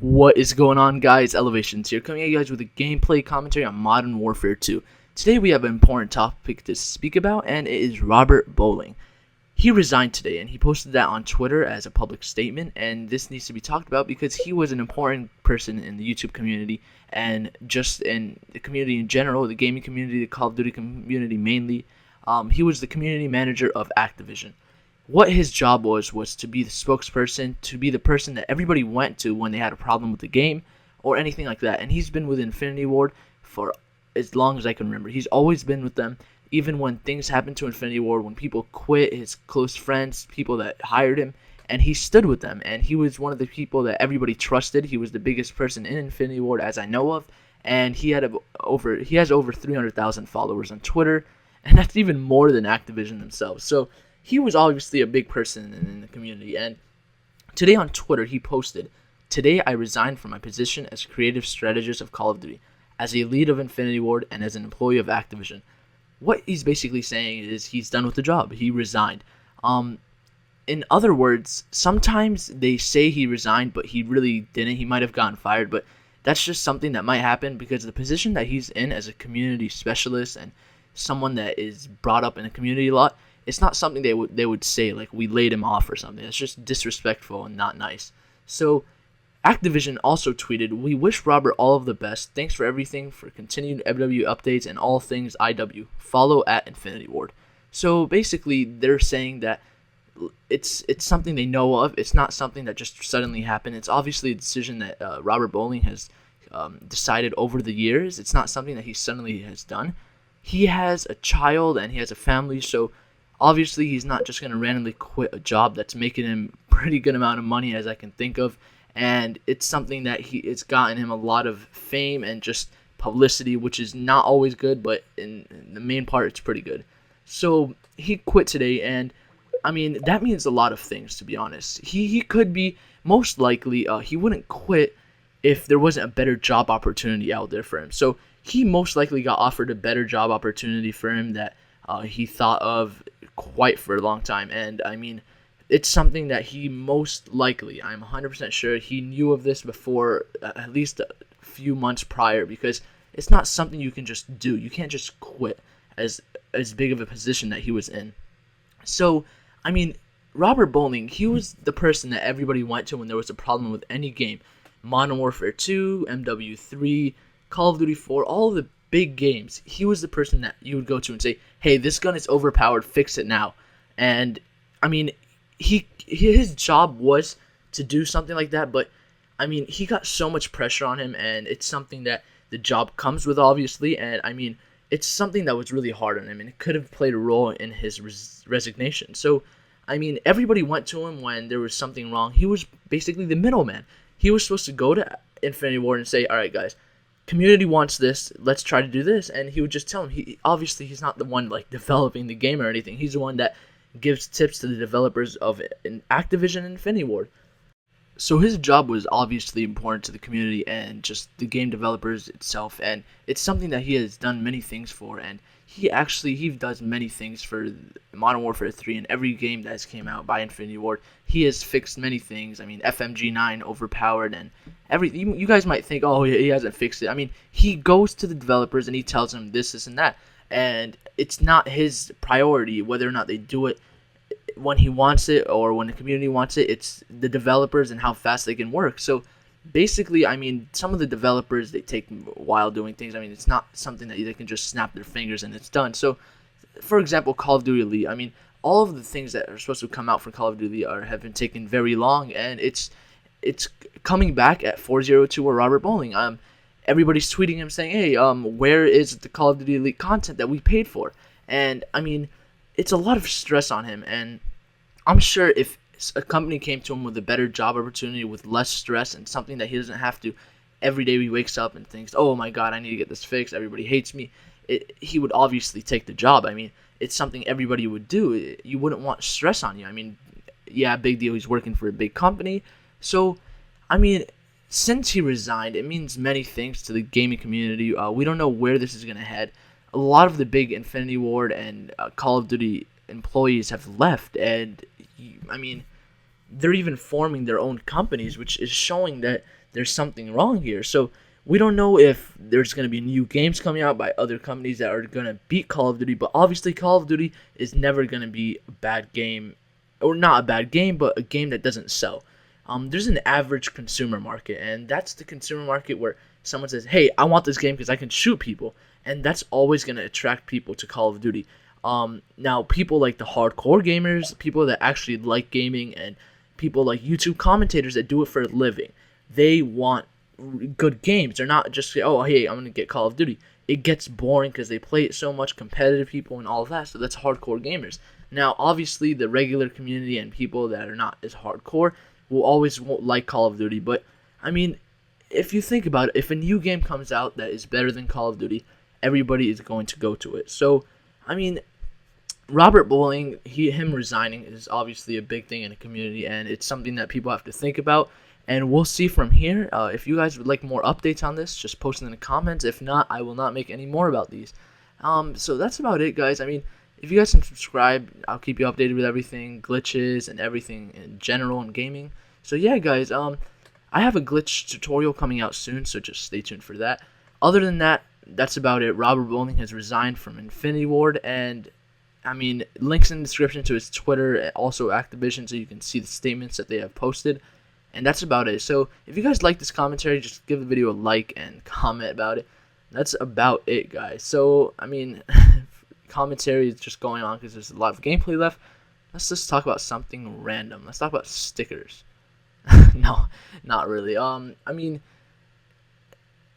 What is going on, guys? Elevations here, coming at you guys with a gameplay commentary on Modern Warfare 2. Today we have an important topic to speak about, and it is Robert Bowling. He resigned today, and he posted that on Twitter as a public statement, and this needs to be talked about because he was an important person in the YouTube community, and just in the community in general, the gaming community, the Call of Duty community mainly. He was the community manager of Activision. What his job was to be the spokesperson, to be the person that everybody went to when they had a problem with the game or anything like that. And he's been with Infinity Ward for as long as I can remember. He's always been with them, even when things happened to Infinity Ward, when people quit, his close friends, people that hired him, and he stood with them. And he was one of the people that everybody trusted. He was the biggest person in Infinity Ward as I know of, and he has over 300,000 followers on Twitter, and that's even more than Activision themselves. So he was obviously a big person in the community, and today on Twitter he posted, "Today I resigned from my position as creative strategist of Call of Duty, as a lead of Infinity Ward, and as an employee of Activision." What he's basically saying is he's done with the job. He resigned. In other words, sometimes they say he resigned, but he really didn't. He might have gotten fired, but that's just something that might happen because the position that he's in as a community specialist and someone that is brought up in the community a lot, it's not something they would say like we laid him off or something. It's just disrespectful and not nice. So Activision also tweeted, "We wish Robert all of the best. Thanks for everything, for continued MW updates and all things IW. Follow at Infinity Ward." So basically they're saying that it's something they know of. It's not something that just suddenly happened. It's obviously a decision that Robert Bowling has decided over the years. It's not something that he suddenly has done. He has a child and he has a family, so obviously he's not just going to randomly quit a job that's making him a pretty good amount of money as I can think of, and it's something that it's gotten him a lot of fame and just publicity, which is not always good, but in the main part it's pretty good. So he quit today, and I mean that means a lot of things, to be honest. He could be, most likely he wouldn't quit if there wasn't a better job opportunity out there for him. So he most likely got offered a better job opportunity for him that he thought of quite for a long time. And I mean, it's something that he most likely, I'm 100% sure he knew of this before, at least a few months prior, because it's not something you can just do. You can't just quit as big of a position that he was in. So I mean, Robert Bowling, he was the person that everybody went to when there was a problem with any game. Modern Warfare 2, MW3, Call of Duty 4, all of the big games. He was the person that you would go to and say, "Hey, this gun is overpowered, fix it now." And I mean, his job was to do something like that, but I mean, he got so much pressure on him, and it's something that the job comes with, obviously, and I mean, it's something that was really hard on him, and it could have played a role in his resignation. So I mean, everybody went to him when there was something wrong. He was basically the middleman. He was supposed to go to Infinity Ward and say, "All right, guys, community wants this. Let's try to do this." And he would just tell him. Obviously, he's not the one like developing the game or anything. He's the one that gives tips to the developers of Activision and Infinity Ward. So his job was obviously important to the community and just the game developers itself, and it's something that he has done many things for, and he does many things for Modern Warfare 3 and every game that has came out by Infinity Ward. He has fixed many things. I mean, FMG9 overpowered and everything. You guys might think, "Oh, he hasn't fixed it." I mean, he goes to the developers and he tells them this, and that, and it's not his priority whether or not they do it when he wants it or when the community wants it. It's the developers and how fast they can work. So basically, I mean, some of the developers, they take a while doing things. I mean, it's not something that they can just snap their fingers and it's done. So for example, Call of Duty Elite, I mean, all of the things that are supposed to come out from Call of Duty have been taking very long, and it's coming back at 402 or Robert Bowling. Everybody's tweeting him saying, "Hey, where is the Call of Duty Elite content that we paid for?" And I mean, it's a lot of stress on him, and I'm sure if a company came to him with a better job opportunity with less stress and something that he doesn't have to every day he wakes up and thinks, "Oh my god, I need to get this fixed, everybody hates me," he would obviously take the job. I mean, it's something everybody would do. You wouldn't want stress on you. I mean, yeah, big deal, he's working for a big company. So I mean, since he resigned, it means many things to the gaming community. We don't know where this is going to head. A lot of the big Infinity Ward and Call of Duty employees have left, and I mean, they're even forming their own companies, which is showing that there's something wrong here. So we don't know if there's going to be new games coming out by other companies that are going to beat Call of Duty, but obviously Call of Duty is never going to be a bad game, or not a bad game, but a game that doesn't sell. There's an average consumer market, and that's the consumer market where someone says, hey, I want this game because I can shoot people, and that's always going to attract people to Call of Duty. Now, people like the hardcore gamers, people that actually like gaming, and people like YouTube commentators that do it for a living, they want good games. They're not just say, oh, hey, I'm going to get Call of Duty. It gets boring because they play it so much, competitive people and all of that, so that's hardcore gamers. Now, obviously, the regular community and people that are not as hardcore will always won't like Call of Duty, but, I mean, if you think about it, if a new game comes out that is better than Call of Duty, everybody is going to go to it. So, I mean, Robert Bowling, him resigning is obviously a big thing in the community, and it's something that people have to think about, and we'll see from here. If you guys would like more updates on this, just post in the comments. If not, I will not make any more about these. So that's about it, guys. I mean, if you guys can subscribe, I'll keep you updated with everything, glitches, and everything in general in gaming. So yeah, guys, I have a glitch tutorial coming out soon, so just stay tuned for that. Other than that, that's about it. Robert Bowling has resigned from Infinity Ward, and I mean, links in the description to his Twitter, also Activision, so you can see the statements that they have posted. And that's about it. So if you guys like this commentary, just give the video a like and comment about it. That's about it, guys. So, I mean, commentary is just going on because there's a lot of gameplay left. Let's just talk about something random. Let's talk about stickers. No, not really. I mean,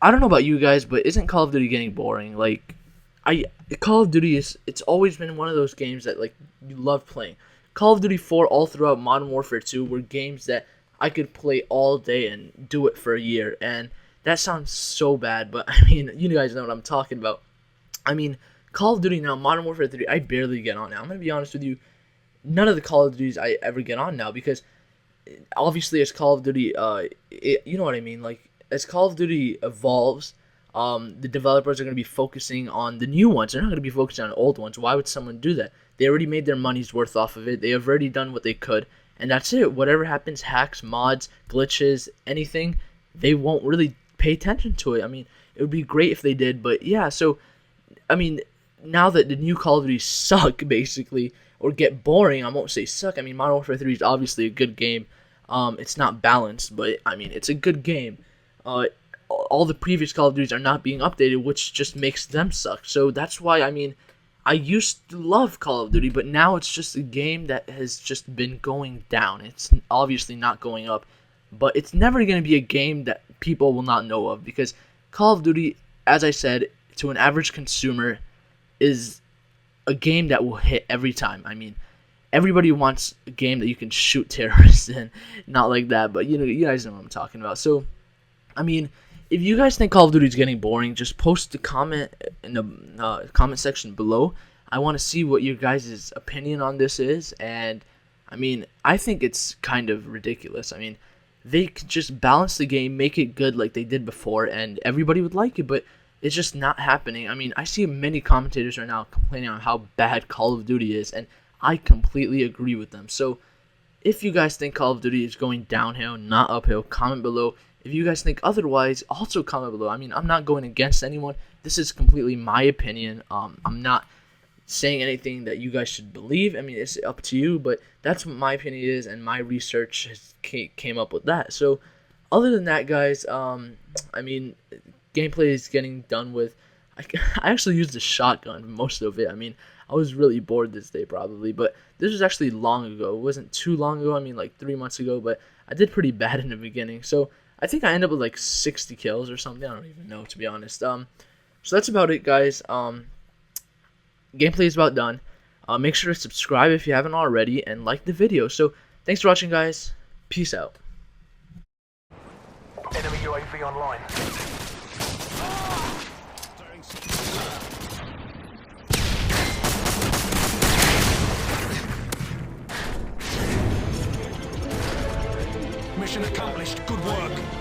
I don't know about you guys, but isn't Call of Duty getting boring? Like, Call of Duty it's always been one of those games that, like, you love playing. Call of Duty 4 all throughout Modern Warfare 2 were games that I could play all day and do it for a year, and that sounds so bad, but I mean, you guys know what I'm talking about. I mean, Call of Duty now, Modern Warfare 3, I barely get on now. I'm going to be honest with you, none of the Call of Duties I ever get on now, because obviously as Call of Duty, you know what I mean, like, as Call of Duty evolves, the developers are going to be focusing on the new ones. They're not going to be focusing on old ones. Why would someone do that? They already made their money's worth off of it. They have already done what they could. And that's it. Whatever happens, hacks, mods, glitches, anything, they won't really pay attention to it. I mean, it would be great if they did, but yeah, so, I mean, now that the new Call of Duty suck, basically, or get boring, I won't say suck. I mean, Modern Warfare 3 is obviously a good game. It's not balanced, but, I mean, it's a good game. All the previous Call of Duties are not being updated, which just makes them suck. So that's why, I mean, I used to love Call of Duty, but now it's just a game that has just been going down. It's obviously not going up, but it's never going to be a game that people will not know of, because Call of Duty, as I said, to an average consumer, is a game that will hit every time. I mean, everybody wants a game that you can shoot terrorists in, not like that, but you guys know what I'm talking about. So, I mean, if you guys think Call of Duty is getting boring, just post a comment in the comment section below. I want to see what your guys' opinion on this is, and I mean, I think it's kind of ridiculous. I mean, they could just balance the game, make it good like they did before, and everybody would like it, but it's just not happening. I mean, I see many commentators right now complaining on how bad Call of Duty is, and I completely agree with them. So, if you guys think Call of Duty is going downhill, not uphill, comment below. If you guys think otherwise, also comment below. I mean, I'm not going against anyone. This is completely my opinion. I'm not saying anything that you guys should believe. I mean, it's up to you, but that's what my opinion is, and my research came up with that. So, other than that, guys, I mean, gameplay is getting done with. I actually used a shotgun most of it. I mean, I was really bored this day probably, but this was actually long ago. It wasn't too long ago. I mean, like 3 months ago, but I did pretty bad in the beginning. So, I think I ended up with like 60 kills or something. I don't even know, to be honest. So that's about it, guys. Gameplay is about done. Make sure to subscribe if you haven't already, and like the video. So thanks for watching, guys. Peace out. Enemy UAV online. Mission accomplished. Good work.